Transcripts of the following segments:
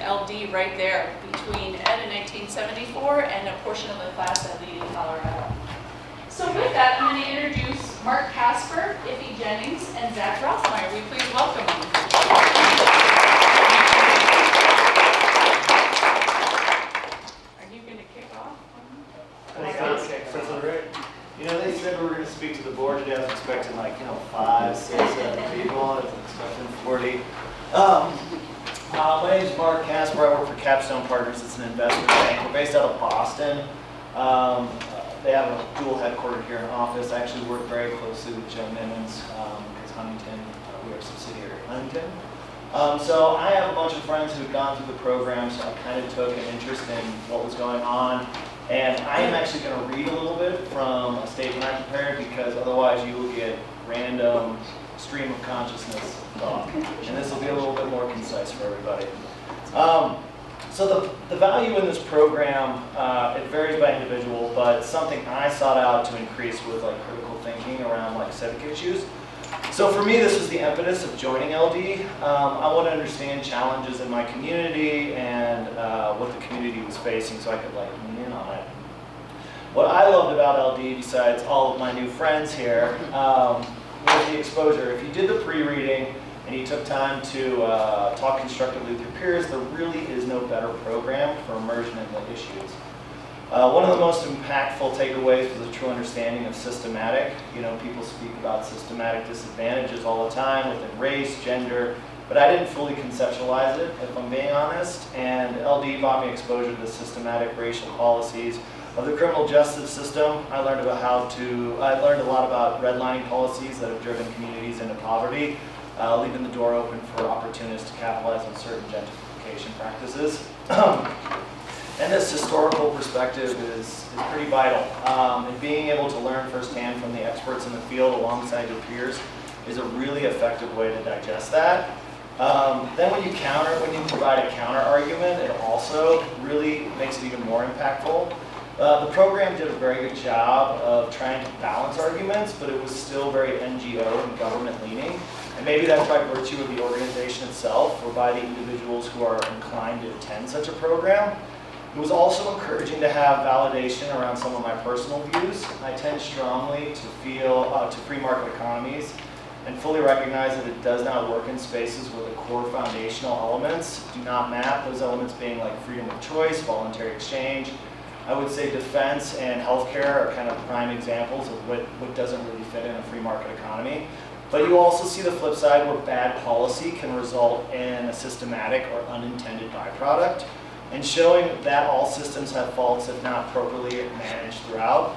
LD right there between Ed in 1974 and a portion of the class at Lee in Colorado. So with that, I'm going to introduce Mark Casper, Iffie Jennings, and Zack Rothmeir. Will you please welcome them? Are you going to kick off? You know, they said we were going to speak to the board today. I was expecting 5, 6, 7 people. I was expecting 40. My name is Mark Casper. I work for Capstone Partners. It's an investment bank. We're based out of Boston. They have a dual headquartered here in office. I actually work very closely with Jennings because Huntington, we are a subsidiary of Huntington. So I have a bunch of friends who had gone through the program, so I kind of took an interest in what was going on. And I am actually going to read a little bit from a statement I prepared because otherwise you will get random stream of consciousness thought. And this will be a little bit more concise for everybody. So the value in this program, it varies by individual, but something I sought out to increase was critical thinking around civic issues. So for me, this was the impetus of joining LD. I want to understand challenges in my community and what the community was facing so I could lean in on it. What I loved about LD, besides all of my new friends here, was the exposure. If you did the pre-reading and you took time to talk constructively with your peers, there really is no better program for immersion in the issues. One of the most impactful takeaways was a true understanding of systematic. People speak about systematic disadvantages all the time within race, gender, but I didn't fully conceptualize it, if I'm being honest, and LD brought me exposure to the systematic racial policies of the criminal justice system. I learned a lot about redlining policies that have driven communities into poverty, leaving the door open for opportunists to capitalize on certain gentrification practices. And this historical perspective is pretty vital. And being able to learn firsthand from the experts in the field alongside your peers is a really effective way to digest that. Then when you provide a counter argument, it also really makes it even more impactful. The program did a very good job of trying to balance arguments, but it was still very NGO and government leaning. And maybe that's by virtue of the organization itself or by the individuals who are inclined to attend such a program. It was also encouraging to have validation around some of my personal views. I tend strongly to feel to free market economies and fully recognize that it does not work in spaces where the core foundational elements do not map, those elements being freedom of choice, voluntary exchange. I would say defense and healthcare are kind of prime examples of what doesn't really fit in a free market economy. But you also see the flip side where bad policy can result in a systematic or unintended byproduct, and showing that all systems have faults if not appropriately managed throughout.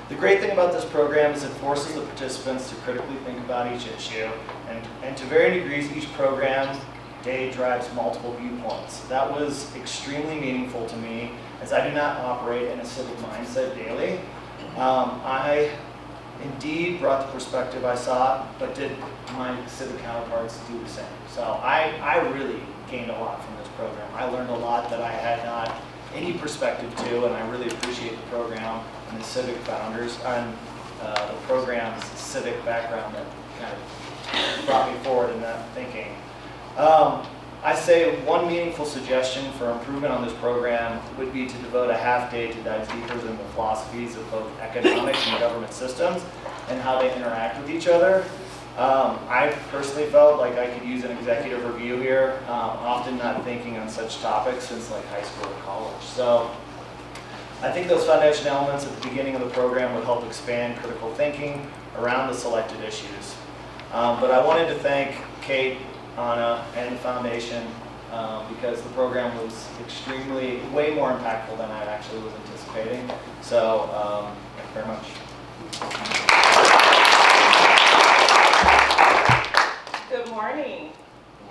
The great thing about this program is it forces the participants to critically think about each issue, and to varying degrees, each program day drives multiple viewpoints. That was extremely meaningful to me, as I do not operate in a civic mindset daily. I indeed brought the perspective I sought, but did my civic counterparts do the same? So I really gained a lot from this program. I learned a lot that I had not any perspective to, and I really appreciate the program and the civic founders and the program's civic background that kind of brought me forward in that thinking. I say one meaningful suggestion for improvement on this program would be to devote a half day to dive deeper into the philosophies of both economic and government systems and how they interact with each other. I personally felt like I could use an executive review here, often not thinking on such topics since high school or college. So I think those foundation elements at the beginning of the program would help expand critical thinking around the selected issues. But I wanted to thank Kate, Anna, and the foundation because the program was way more impactful than I actually was anticipating. So thank you very much. Good morning.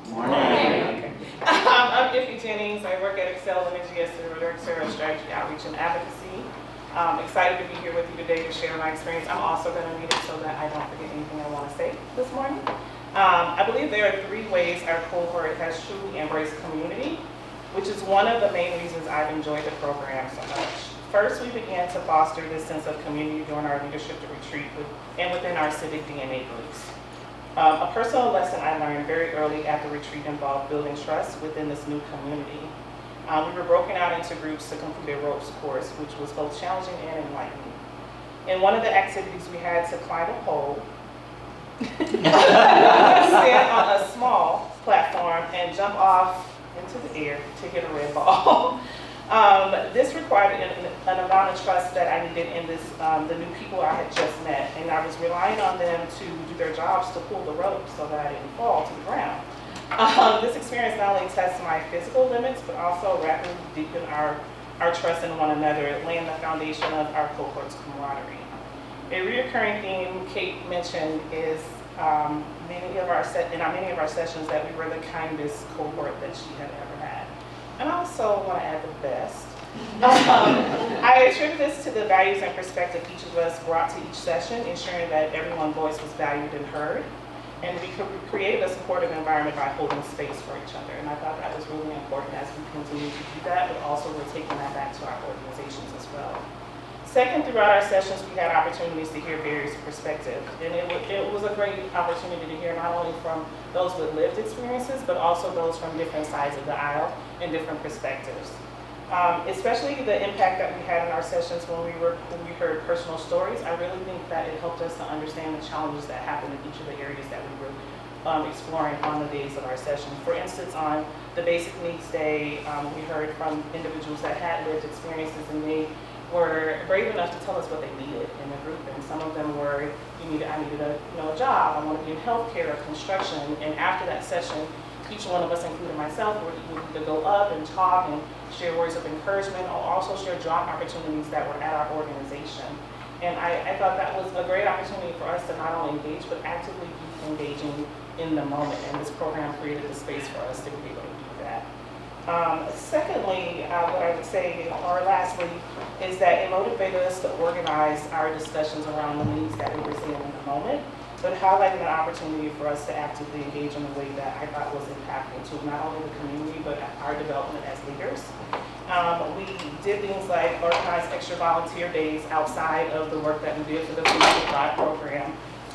Good morning. Okay. I'm Iffie Jennings. I work at Xcel and NGS as the Director of Strategy, Outreach, and Advocacy. I'm excited to be here with you today to share my experience. I'm also going to read it so that I don't forget anything I want to say this morning. I believe there are 3 ways our cohort has truly embraced community, which is one of the main reasons I've enjoyed the program so much. First, we began to foster this sense of community during our leadership retreat and within our civic DNA groups. A personal lesson I learned very early at the retreat involved building trust within this new community. We were broken out into groups to complete a ropes course, which was both challenging and enlightening. In one of the activities, we had to climb a pole, stand on a small platform, and jump off into the air to hit a red ball. This required an amount of trust that I needed in the new people I had just met, and I was relying on them to do their jobs to pull the rope so that I didn't fall to the ground. This experience not only tests my physical limits, but also rapidly deepened our trust in one another, laying the foundation of our cohort's camaraderie. A reoccurring theme Kate mentioned is many of our sessions that we were the kindest cohort that she had ever had. And I also want to add the best. I attribute this to the values and perspective each of us brought to each session, ensuring that everyone's voice was valued and heard. And we created a supportive environment by holding space for each other. And I thought that was really important as we continue to do that, but also we're taking that back to our organizations as well. Second, throughout our sessions, we had opportunities to hear various perspectives. And it was a great opportunity to hear not only from those with lived experiences, but also those from different sides of the aisle and different perspectives. Especially the impact that we had in our sessions when we heard personal stories. I really think that it helped us to understand the challenges that happened in each of the areas that we were exploring on the days of our session. For instance, on the Basic Needs Day, we heard from individuals that had lived experiences, and they were brave enough to tell us what they needed in the group. And some of them were, I needed a job, I want to be in healthcare or construction. And after that session, each one of us, including myself, were able to go up and talk and share words of encouragement, or also share job opportunities that were at our organization. And I thought that was a great opportunity for us to not only engage, but actively be engaging in the moment. And this program created the space for us to be able to do that. Secondly, what I would say, or lastly, is that it motivated us to organize our discussions around the needs that we were seeing in the moment, but highlighting an opportunity for us to actively engage in a way that I thought was impactful to not only the community, but our development as leaders. We did things like organize extra volunteer days outside of the work that we did for the Food Supply program.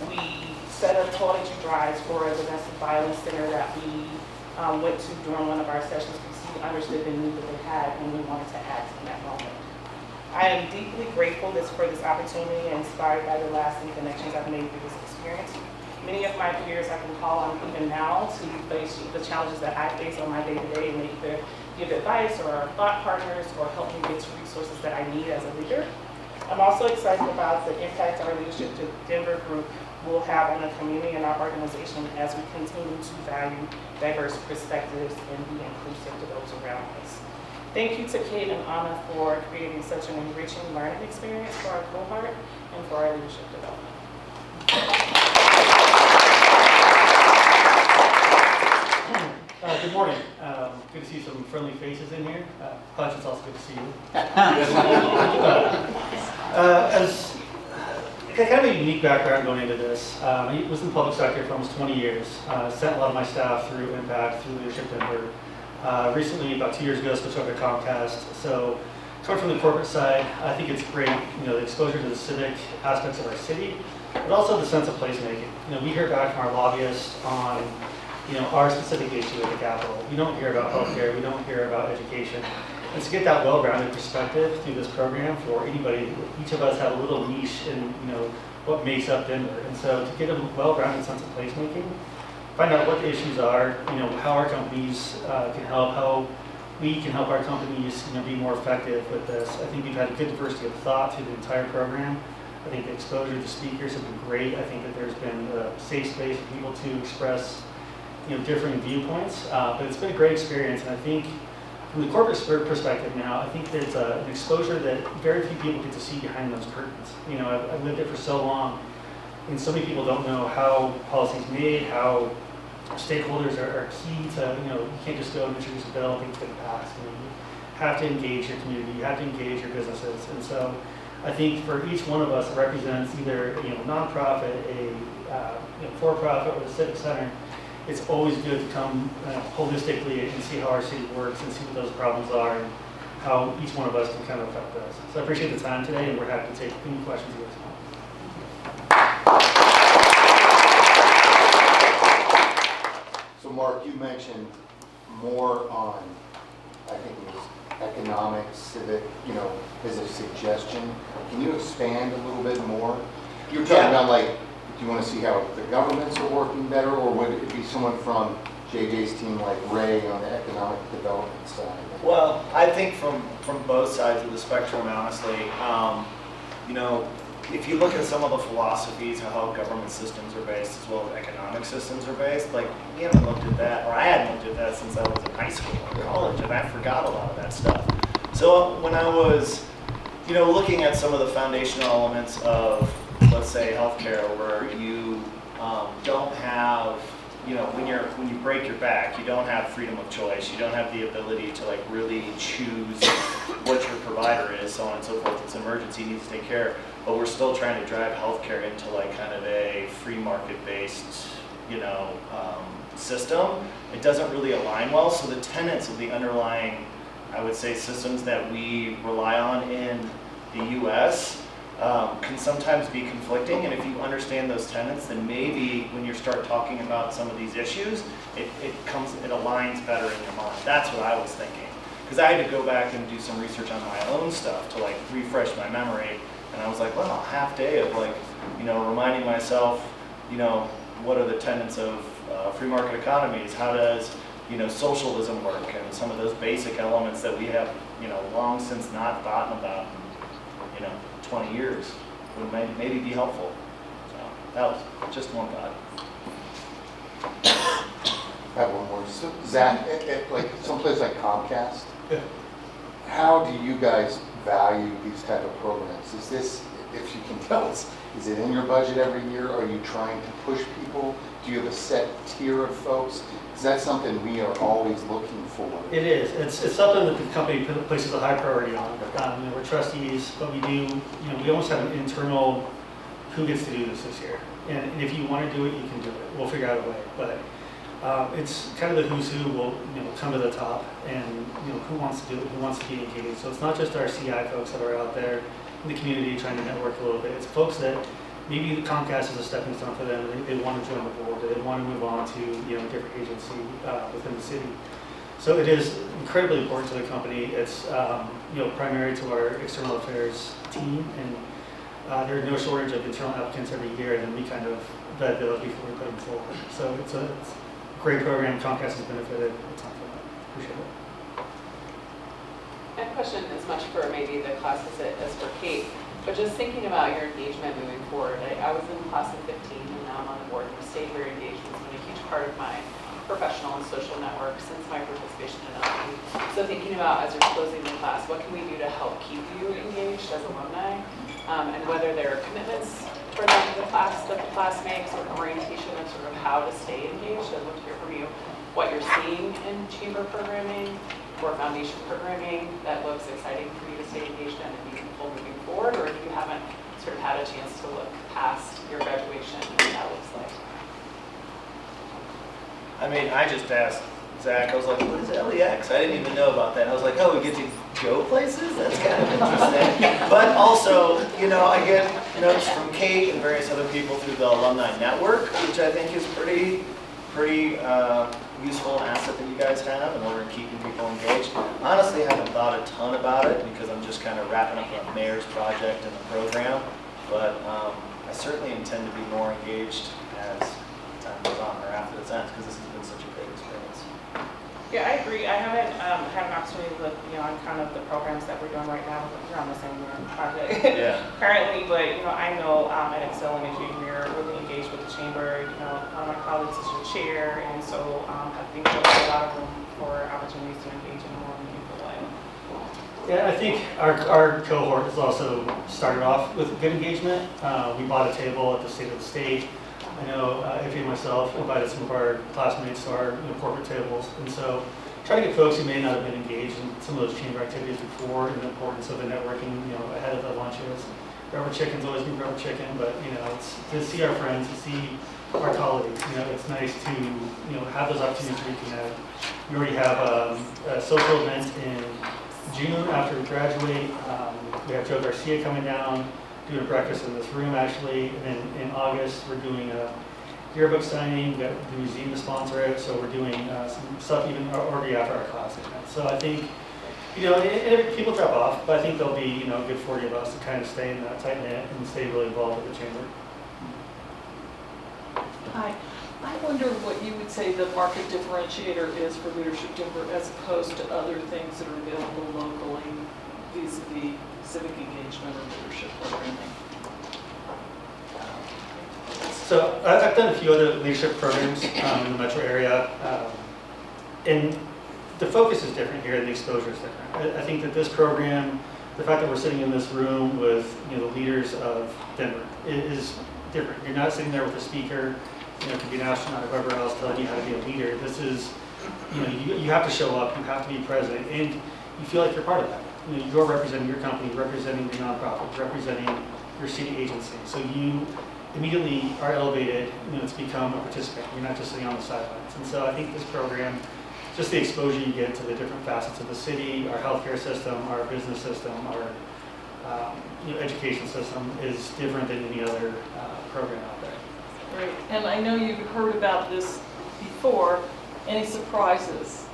We set up toiletry drives for a domestic violence center that we went to during one of our sessions because we understood the need that they had and we wanted to act in that moment. I am deeply grateful for this opportunity and inspired by the lasting connections I've made through this experience. Many of my peers I can call on even now to face the challenges that I face on my day-to-day, and they either give advice or are thought partners or help me get to resources that I need as a leader. I'm also excited about the impact our Leadership to Denver group will have on the community and our organization as we continue to value diverse perspectives and be inclusive to those around us. Thank you to Kate and Anna for creating such an enriching learning experience for our cohort and for our leadership development. Good morning. Good to see some friendly faces in here. Clutch, it's also good to see you. As kind of a unique background going into this, I was in the public sector for almost 20 years. Sent a lot of my staff through Impact, through Leadership Denver. Recently, about 2 years ago, switched over to Comcast. So, coming from the corporate side, I think it's great, the exposure to the civic aspects of our city, but also the sense of placemaking. We hear back from our lobbyists on, our specific issue at the Capitol. We don't hear about healthcare, we don't hear about education. And to get that well-rounded perspective through this program for anybody, each of us have a little niche in, what makes up Denver. And so to get a well-rounded sense of placemaking, find out what the issues are, how our companies can help, how we can help our companies, be more effective with this. I think we've had a good diversity of thought through the entire program. I think the exposure to speakers has been great. I think that there's been a safe space for people to express, differing viewpoints. But it's been a great experience, and I think from the corporate perspective now, I think there's an exposure that very few people get to see behind those curtains. I've lived it for so long, and so many people don't know how policy is made, how stakeholders are key to, you can't just go and introduce a bill and things get passed. You have to engage your community, you have to engage your businesses. And so I think for each one of us, it represents either, nonprofit, a for-profit, or the civic center. It's always good to come holistically and see how our city works and see what those problems are and how each one of us can kind of affect those. So I appreciate the time today, and we're happy to take any questions you guys Mark, you mentioned more on, I think it was economic, civic, as a suggestion. Can you expand a little bit more? You were talking about like, do you want to see how the governments are working better, or would it be someone from JJ's team like Ray on the economic development side? Well, I think from both sides of the spectrum, honestly, if you look at some of the philosophies of how government systems are based as well as economic systems are based, like we haven't looked at that, or I hadn't looked at that since I was in high school or college, and I forgot a lot of that stuff. So when I was, looking at some of the foundational elements of, let's say, healthcare, where you don't have, when you break your back, you don't have freedom of choice. You don't have the ability to like really choose what your provider is, so on and so forth. It's an emergency, you need to take care. But we're still trying to drive healthcare into like kind of a free market-based, system. It doesn't really align well. So the tenets of the underlying, I would say, systems that we rely on in the U.S. Can sometimes be conflicting, and if you understand those tenets, then maybe when you start talking about some of these issues, it aligns better in your mind. That's what I was thinking, because I had to go back and do some research on my own stuff to like refresh my memory, and I was like, well, a half day of like, reminding myself, what are the tenets of free market economies? How does socialism work, and some of those basic elements that we have, long since not thought about, 20 years would maybe be helpful. So that was just one thought. I have one more. So, Zach, like someplace like Comcast, how do you guys value these type of programs? Is this, if you can tell us, is it in your budget every year? Are you trying to push people? Do you have a set tier of folks? Is that something we are always looking for? It is. It's something that the company places a high priority on. We're trustees, but we do, we almost have an internal who gets to do this year. And if you want to do it, you can do it. We'll figure out a way. But it's kind of the who's who will come to the top, and who wants to do it, who wants to be engaged. So it's not just our CI folks that are out there in the community trying to network a little bit. It's folks that maybe the Comcast is a stepping stone for them. They want to join the board. They want to move on to a different agency within the city. So it is incredibly important to the company. It's primary to our external affairs team, and there's no shortage of internal applicants every year, and then we kind of vet those before we put them forward. So it's a great program. Comcast has benefited a ton from it. Appreciate it. I have a question as much for maybe the class as for Kate, but just thinking about your engagement moving forward. I was in the class of 15 and now I'm on the board, and stayed very engaged. It's been a huge part of my professional and social network since my participation in LP. So thinking about, as you're closing the class, what can we do to help keep you engaged as alumni? And whether there are commitments for the class that the class makes, or an orientation of sort of how to stay engaged. I'd love to hear from you what you're seeing in chamber programming or foundation programming that looks exciting for you to stay engaged in and meaningful moving forward, or if you haven't sort of had a chance to look past your graduation and what that looks like. I mean, I just asked Zach, I was like, what is LEX? I didn't even know about that. I was like, oh, we get to go places? That's kind of interesting. But also, I get notes from Kate and various other people through the alumni network, which I think is pretty useful asset that you guys have in order to keeping people engaged. Honestly, I haven't thought a ton about it because I'm just kind of wrapping up a mayor's project in the program, but I certainly intend to be more engaged as time goes on, or after this ends, because this has been such a great experience. Yeah, I agree. I haven't had an opportunity to look, on kind of the programs that we're doing right now. We're on the same project currently, but I know at Xcel and you're really engaged with the chamber. One of my colleagues is your chair, and so I think there's a lot of room for opportunities to engage in a more meaningful way. Yeah, I think our cohort has also started off with good engagement. We bought a table at the State of the State. I know Iffie and myself invited some of our classmates to our corporate tables, and so trying to get folks who may not have been engaged in some of those chamber activities before, and the importance of the networking, ahead of the lunches. Rubber chicken's always been rubber chicken, but it's to see our friends, to see our colleagues. It's nice to have those opportunities to reconnect. We already have a social event in June after we graduate. We have Joe Garcia coming down, doing a breakfast in this room actually, and then in August we're doing a yearbook signing, we got the museum to sponsor it, so we're doing some stuff even already after our class event. So I think, people drop off, but I think there'll be, a good 40 of us to kind of stay in that tight knit and stay really involved with the chamber. Hi. I wonder what you would say the market differentiator is for Leadership Denver as opposed to other things that are available locally vis-a-vis civic engagement or leadership programming. So I've done a few other leadership programs in the metro area, and the focus is different here and the exposure is different. I think that this program, the fact that we're sitting in this room with the leaders of Denver is different. You're not sitting there with a speaker, it could be an astronaut or whoever else telling you how to be a leader. This is, you have to show up, you have to be present, and you feel like you're part of that. You're representing your company, representing your nonprofit, representing your city agency. So you immediately are elevated, to become a participant. You're not just sitting on the sidelines. And so I think this program, just the exposure you get to the different facets of the city, our healthcare system, our business system, our education system is different than any other program out there. Great. And I know you've heard about this before. Any surprises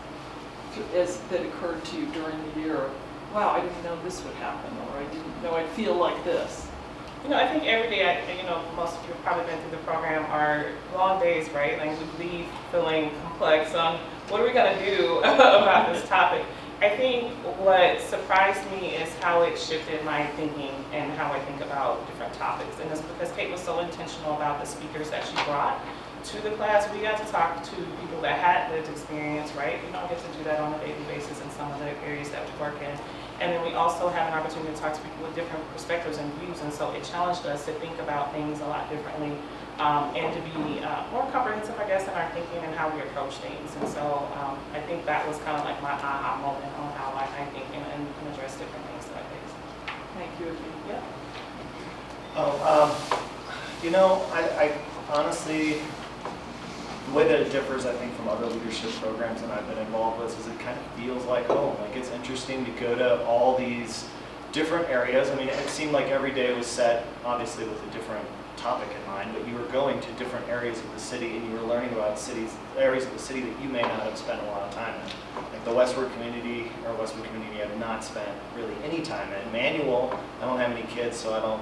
that occurred to you during the year? Wow, I didn't know this would happen, or I didn't know I'd feel like this. I think every day, most of you have probably been through the program, are long days, right? Like we leave feeling complex on what are we going to do about this topic. I think what surprised me is how it shifted my thinking and how I think about different topics. And it's because Kate was so intentional about the speakers that she brought to the class. We got to talk to people that had lived experience, right? We don't get to do that on a daily basis in some of the areas that we work in. And then we also have an opportunity to talk to people with different perspectives and views. And so it challenged us to think about things a lot differently and to be more comprehensive, I guess, in our thinking and how we approach things. And so I think that was kind of like my aha moment on how I think and can address different things that I face. Thank you, Iffie. Yeah. I honestly, the way that it differs, I think, from other leadership programs that I've been involved with is it kind of feels like home. Like it's interesting to go to all these different areas. I mean, it seemed like every day was set, obviously, with a different topic in mind, but you were going to different areas of the city and you were learning about areas of the city that you may not have spent a lot of time in. Like the Westwood community I have not spent really any time in. Manual, I don't have any kids, so I don't,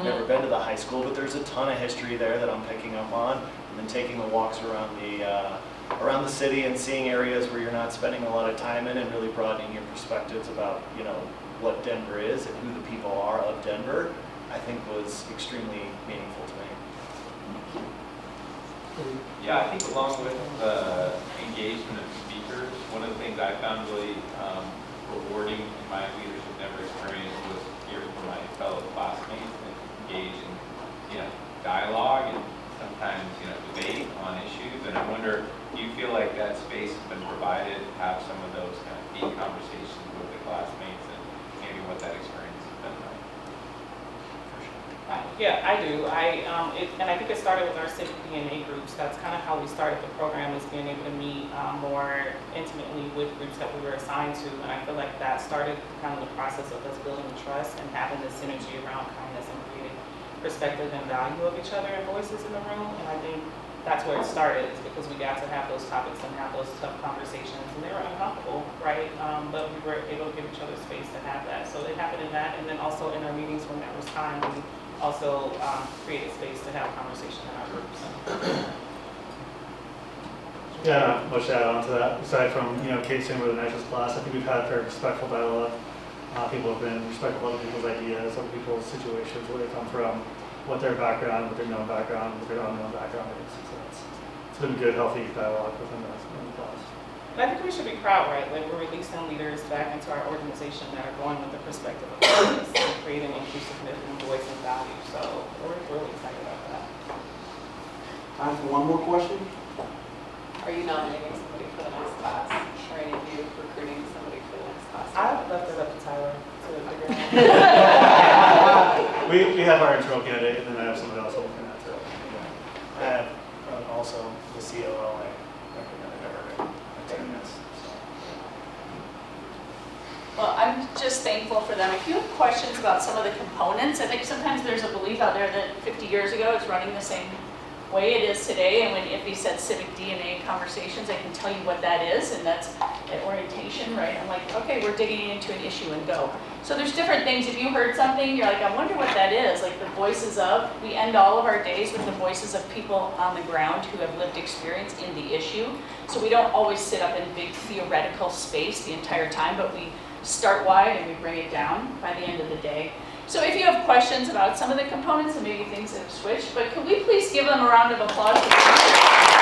never been to the high school, but there's a ton of history there that I'm picking up on. And then taking the walks around the city and seeing areas where you're not spending a lot of time in and really broadening your perspectives about, what Denver is and who the people are of Denver, I think was extremely meaningful to me. Yeah, I think along with the engagement of speakers, one of the things I found really rewarding in my leadership Denver experience was hearing from my fellow classmates and engage in dialogue and sometimes debate on issues. And I wonder, do you feel like that space has been provided to have some of those kind of deep conversations with the classmates and maybe what that experience has been like? Yeah, I do. And I think it started with our civic DNA groups. That's kind of how we started the program, is being able to meet more intimately with groups that we were assigned to. And I feel like that started kind of the process of us building trust and having this synergy around kindness and creating perspective and value of each other and voices in the room. And I think that's where it started, is because we got to have those topics and have those tough conversations. And they were uncomfortable, right? But we were able to give each other space to have that. So it happened in that. And then also in our meetings when there was time, we also created space to have conversation in our groups. Yeah, not much to add on to that. Aside from, Kate saying we're the nicest class, I think we've had very respectful dialogue. People have been respectful of other people's ideas, other people's situations, where they come from, what their background, what their known background, what their unknown background is. So it's been a good, healthy dialogue within the class. And I think we should be proud, right? Like we're releasing leaders back into our organization that are going with the perspective of business and creating inclusiveness and voice and value. So we're really excited about that. Time for one more question. Are you nominating somebody for the next class? Or any of you recruiting somebody for the next class? I would love to up to Tyler to figure it out. We have our internal candidate, and then I have someone else looking at it. I have also the COO. I recommended her to attend this. Well, I'm just thankful for them. If you have questions about some of the components, I think sometimes there's a belief out there that 50 years ago it's running the same way it is today, and when Iffie said civic DNA conversations, I can tell you what that is, and that's at orientation, right? I'm like, okay, we're digging into an issue and go. So there's different things. If you heard something, you're like, I wonder what that is. Like the voices of, we end all of our days with the voices of people on the ground who have lived experience in the issue. So we don't always sit up in big theoretical space the entire time, but we start wide and we bring it down by the end of the day. So if you have questions about some of the components and maybe things that have switched, but could we please give them a round of applause?